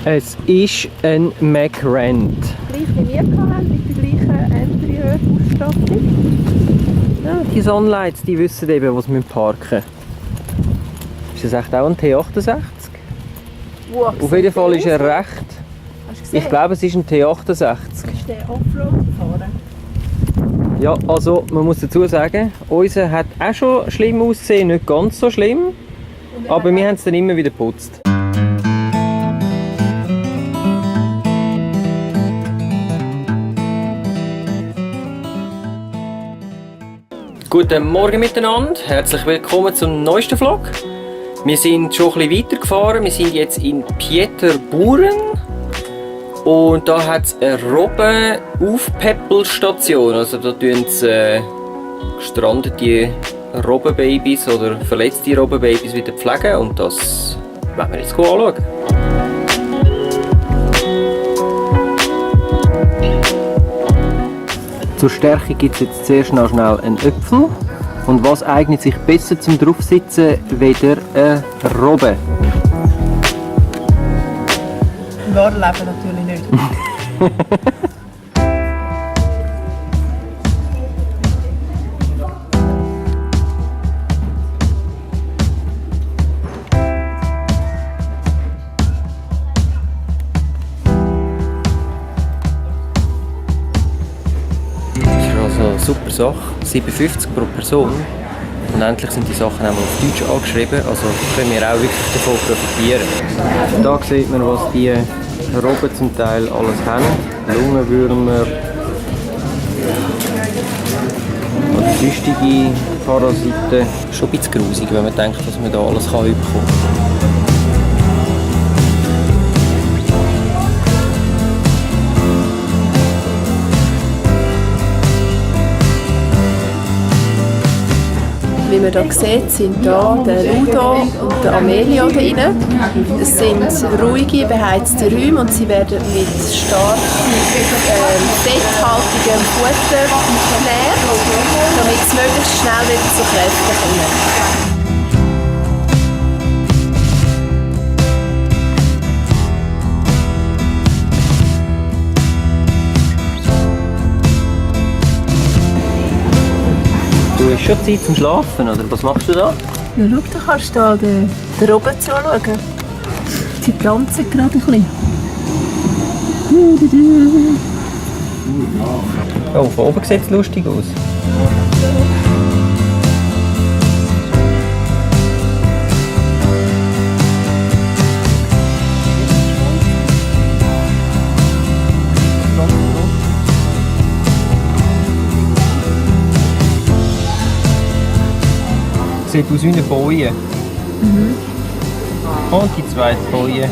Es ist ein McRent. Gleich wie wir hatten, mit der gleichen Interieur-Ausstattung. Ja, die Sunlights, die wissen eben, was wir parken. Ist das echt auch ein T68? Wow, Auf jeden Fall ist er recht. Hast du gesehen? Ich glaube, es ist ein T68. Ist der Offroad gefahren? Ja, also man muss dazu sagen, unser hat auch schon schlimm ausgesehen, nicht ganz so schlimm. Aber wir haben es dann immer wieder geputzt. Guten Morgen miteinander, herzlich willkommen zum neuesten Vlog. Wir sind schon ein bisschen weitergefahren, wir sind jetzt in Pieterburen und da hat es eine Robben-Aufpäppelstation. Also da tun sie gestrandete Robbenbabys oder verletzte Robbenbabys wieder pflegen und das werden wir jetzt anschauen. Zur Stärkung gibt es jetzt zuerst noch schnell einen Äpfel. Und was eignet sich besser zum Draufsitzen weder eine Robbe? Im wahren Leben natürlich nicht. Also super Sache, 57 pro Person. Und endlich sind die Sachen auch mal auf Deutsch angeschrieben, also können wir auch wirklich davon profitieren. Da sieht man, was die Robben zum Teil alles haben. Lungenwürmer oder sonstige Parasiten. Schon ein bisschen grusig, wenn man denkt, was man da alles bekommen kann. Wie man hier sieht, sind hier der Ludo und der Amelio drin. Es sind ruhige, beheizte Räume und sie werden mit stark fetthaltigem Futter ernährt, damit sie möglichst schnell wieder zu Kräften kommen. Du hast schon Zeit zum Schlafen, oder? Was machst du da? Ja, schau, da kannst du da den Robben zuschauen. Sie tanzen gerade ein bisschen. Oh, von oben sieht es lustig aus. Sieht aus wie eine Boje. Mhm. Und die zweite Boje.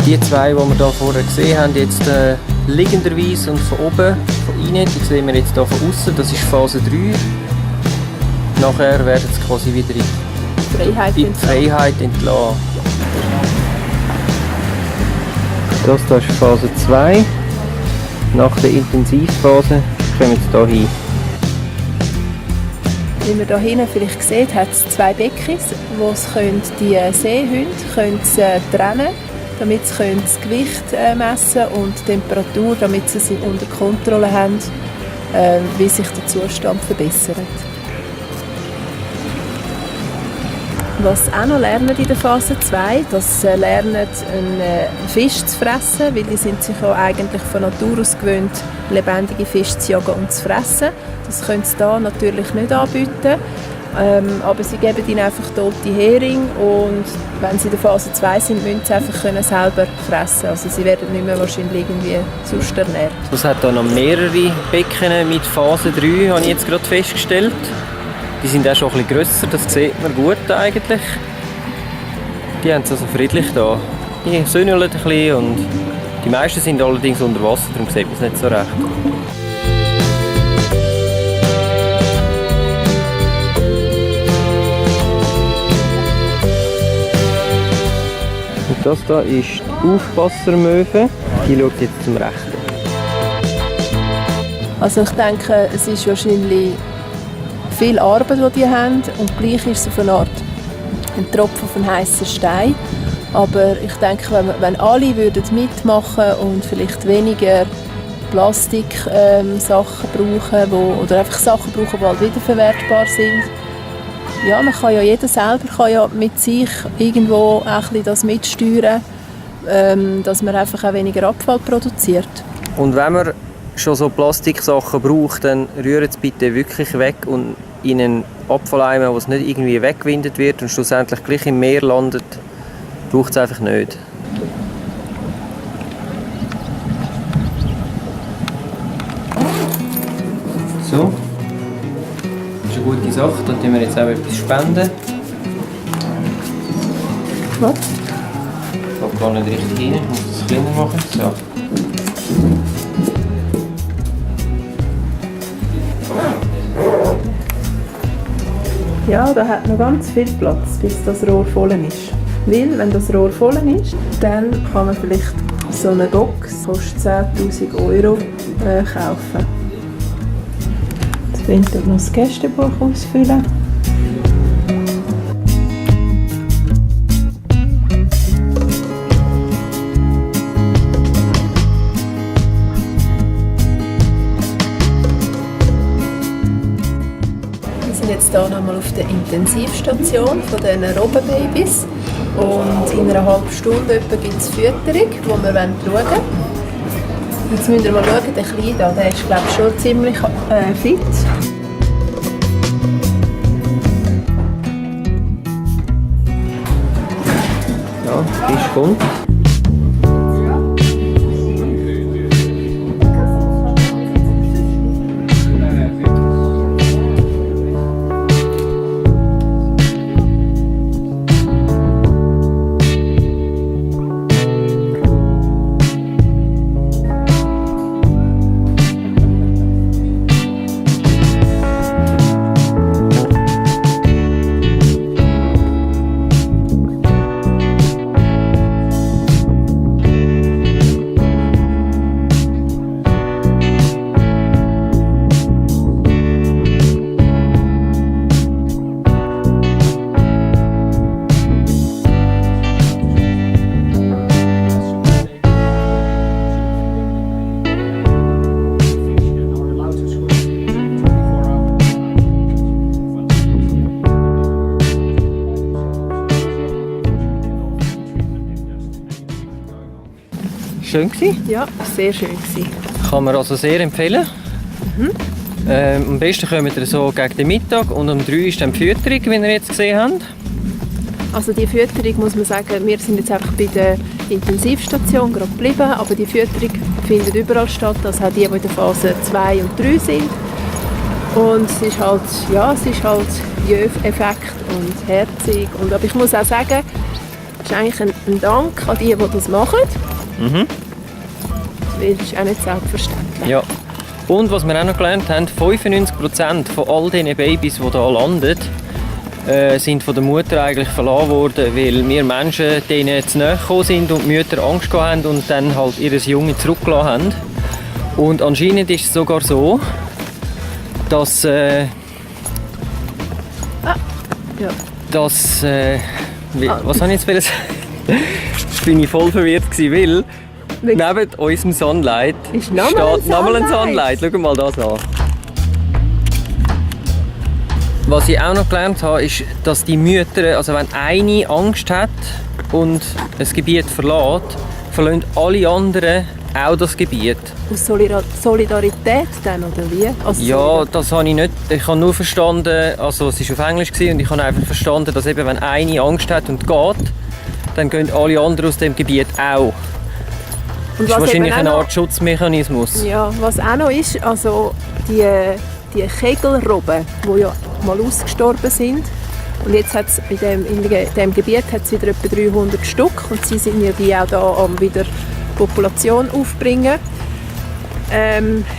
Die zwei, die wir hier vorher gesehen haben, jetzt liegenderweise und von oben, von innen, die sehen wir jetzt hier von außen. Das ist Phase 3. Nachher werden sie quasi wieder in die Freiheit entlassen. Das hier ist Phase 2. Nach der Intensivphase kommen sie hier hin. Wie man hier hinten vielleicht sieht, hat es 2 Becken, wo die Seehunde trennen können, damit sie das Gewicht messen und die Temperatur, damit sie unter Kontrolle haben, wie sich der Zustand verbessert. Was auch noch lernen in der Phase 2, das lernen, einen Fisch zu fressen, weil die sind sich auch eigentlich von Natur aus gewöhnt, lebendige Fische zu jagen und zu fressen. Das können sie hier natürlich nicht anbieten, aber sie geben ihnen einfach tote Hering und wenn sie in der Phase 2 sind, müssen sie einfach selber fressen. Also sie werden nicht mehr wahrscheinlich irgendwie sonst ernährt. Es hat hier noch mehrere Becken mit Phase 3, habe ich jetzt gerade festgestellt. Die sind auch schon ein bisschen grösser, das sieht man gut eigentlich. Die haben es also friedlich da. Die söhneln ein bisschen und die meisten sind allerdings unter Wasser, darum sieht man es nicht so recht. Und das hier ist die Aufpassermöwe. Die schaut jetzt zum Rechten. Also ich denke, es ist wahrscheinlich viel Arbeit, die haben, und gleich ist es auf eine Art ein Tropfen von heißen Stein. Aber ich denke, wenn alle mitmachen und vielleicht weniger Plastik-Sachen brauchen, oder einfach Sachen brauchen, die halt wiederverwertbar sind, ja, man kann ja jeder selber mit sich irgendwo ein bisschen das mitsteuern, dass man einfach auch weniger Abfall produziert. Und wenn man schon so Plastiksachen braucht, dann rühren es bitte wirklich weg und in einen Abfalleimer, wo es nicht irgendwie weggewindet wird und schlussendlich gleich im Meer landet, braucht es einfach nicht. So, das ist eine gute Sache, da spenden wir jetzt auch etwas spenden. Was? Ich komme gar nicht richtig rein, ich muss es kleiner machen. So. Ja, da hat noch ganz viel Platz, bis das Rohr voll ist. Weil, wenn das Rohr voll ist, dann kann man vielleicht so eine Box, kostet 10'000 € kaufen. Jetzt könnt ihr noch das Gästebuch ausfüllen. Jetzt hier nochmal auf der Intensivstation von diesen Robbenbabys und in einer halben Stunde gibt es Fütterung, die wir schauen wollen. Jetzt müsst ihr mal schauen, der Kleine da, der ist glaube ich schon ziemlich fit. Ja, der Fisch kommt. Schön gewesen? Ja, sehr schön gewesen. Kann man also sehr empfehlen. Am besten kommt ihr so gegen den Mittag und um 3 ist dann die Fütterung, wie ihr jetzt gesehen habt. Also die Fütterung, muss man sagen, wir sind jetzt einfach bei der Intensivstation gerade geblieben, aber die Fütterung findet überall statt, also auch die in der Phase 2 und 3 sind. Und es ist halt, ja, es ist halt Jö-Effekt und herzig. Aber ich muss auch sagen, Das ist eigentlich ein Dank an die das machen. Das ist auch nicht selbstverständlich. Ja. Und was wir auch noch gelernt haben, 95% von all diesen Babys, die hier landen, sind von der Mutter eigentlich verlassen worden, weil wir Menschen denen zu nahe gekommen sind und die Mütter Angst gehabt haben und dann halt ihr Junge zurückgelassen haben. Und anscheinend ist es sogar so, dass was habe ich jetzt sagen? Jetzt bin ich voll verwirrt gewesen, weil neben unserem Sunlight steht nochmal ein Sunlight. Schau mal das an. Was ich auch noch gelernt habe, ist, dass die Mütter, also wenn eine Angst hat und ein Gebiet verlässt, verlassen alle anderen auch das Gebiet. Aus Solidarität dann, oder wie? Also ja, das habe ich nicht. Ich habe nur verstanden, also es war auf Englisch und ich habe einfach verstanden, dass eben, wenn eine Angst hat und geht, dann gehen alle anderen aus dem Gebiet auch. Und das ist wahrscheinlich eine Art Schutzmechanismus. Ja, was auch noch ist, also die Kegelrobben, die ja mal ausgestorben sind, und jetzt hat es in dem Gebiet hat's wieder etwa 300 Stück und sie sind ja die auch da am wieder Population aufbringen.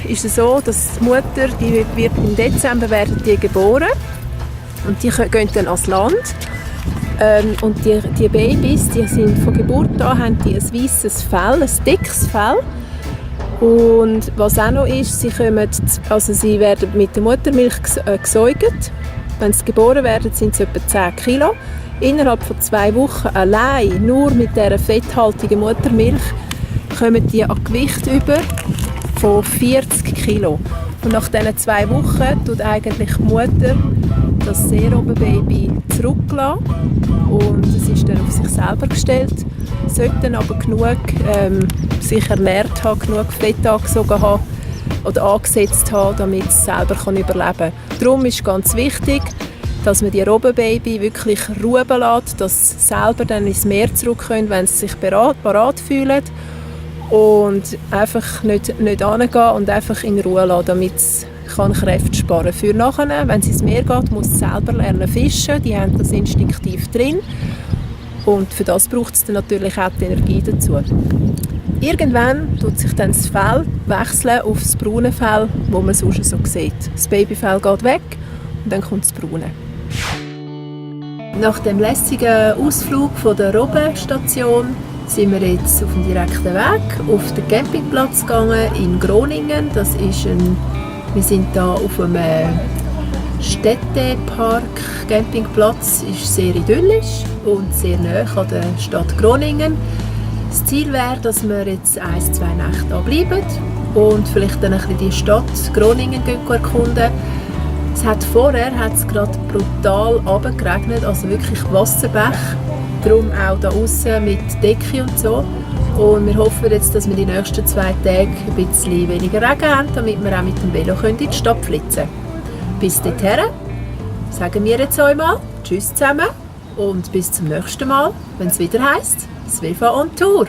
Ist es so, dass die Mutter, die wird im Dezember werden die geboren und die gehen dann ans Land. Und die Babys, die sind von Geburt an, haben die ein weißes Fell, ein dickes Fell. Und was auch noch ist, sie werden mit der Muttermilch gesäugt. Wenn sie geboren werden, sind sie etwa 10 Kilo. Innerhalb von 2 Wochen allein, nur mit dieser fetthaltigen Muttermilch, kommen die an Gewicht über von 40 Kilo. Und nach diesen 2 Wochen tut eigentlich die Mutter das Seerobbenbaby zurücklassen. Und es ist dann auf sich selber gestellt. Sollte dann aber genug sich ernährt haben, genug Fett angesogen haben oder angesetzt haben, damit es selber überleben kann. Darum ist ganz wichtig, dass man die Robbenbaby wirklich ruhen lässt, dass sie selber dann ins Meer zurück können, wenn sie sich bereit fühlen. Und einfach nicht hingehen und einfach in Ruhe lassen, damit es Kräfte sparen kann. Für nachher, wenn sie ins Meer geht, muss sie selber lernen fischen. Die haben das instinktiv drin. Und für das braucht es dann natürlich auch die Energie dazu. Irgendwann tut sich dann das Fell wechseln auf das braune Fell, das man sonst so sieht. Das Babyfell geht weg und dann kommt das Braune. Nach dem lässigen Ausflug von der Robbenstation sind wir jetzt auf dem direkten Weg auf den Campingplatz gegangen in Groningen. Wir sind hier auf einem Städtepark. Campingplatz ist sehr idyllisch und sehr nahe an der Stadt Groningen. Das Ziel wäre, dass wir jetzt 1-2 Nächte hier bleiben und vielleicht dann ein bisschen die Stadt Groningen erkunden. Vorher hat es gerade brutal runtergeregnet, also wirklich Wasserbech. Darum auch hier aussen mit Decke und so. Und wir hoffen jetzt, dass wir die nächsten 2 Tage ein bisschen weniger Regen haben, damit wir auch mit dem Velo in die Stadt flitzen können. Bis dahin sagen wir jetzt einmal Tschüss zusammen und bis zum nächsten Mal, wenn es wieder heisst «Svefa on Tour».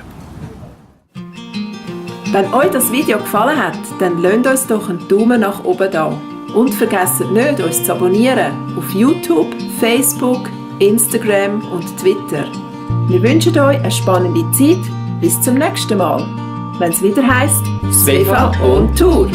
Wenn euch das Video gefallen hat, dann lasst uns doch einen Daumen nach oben da. Und vergesst nicht, uns zu abonnieren auf YouTube, Facebook, Instagram und Twitter. Wir wünschen euch eine spannende Zeit. Bis zum nächsten Mal, wenn es wieder heisst «Svefa on Tour».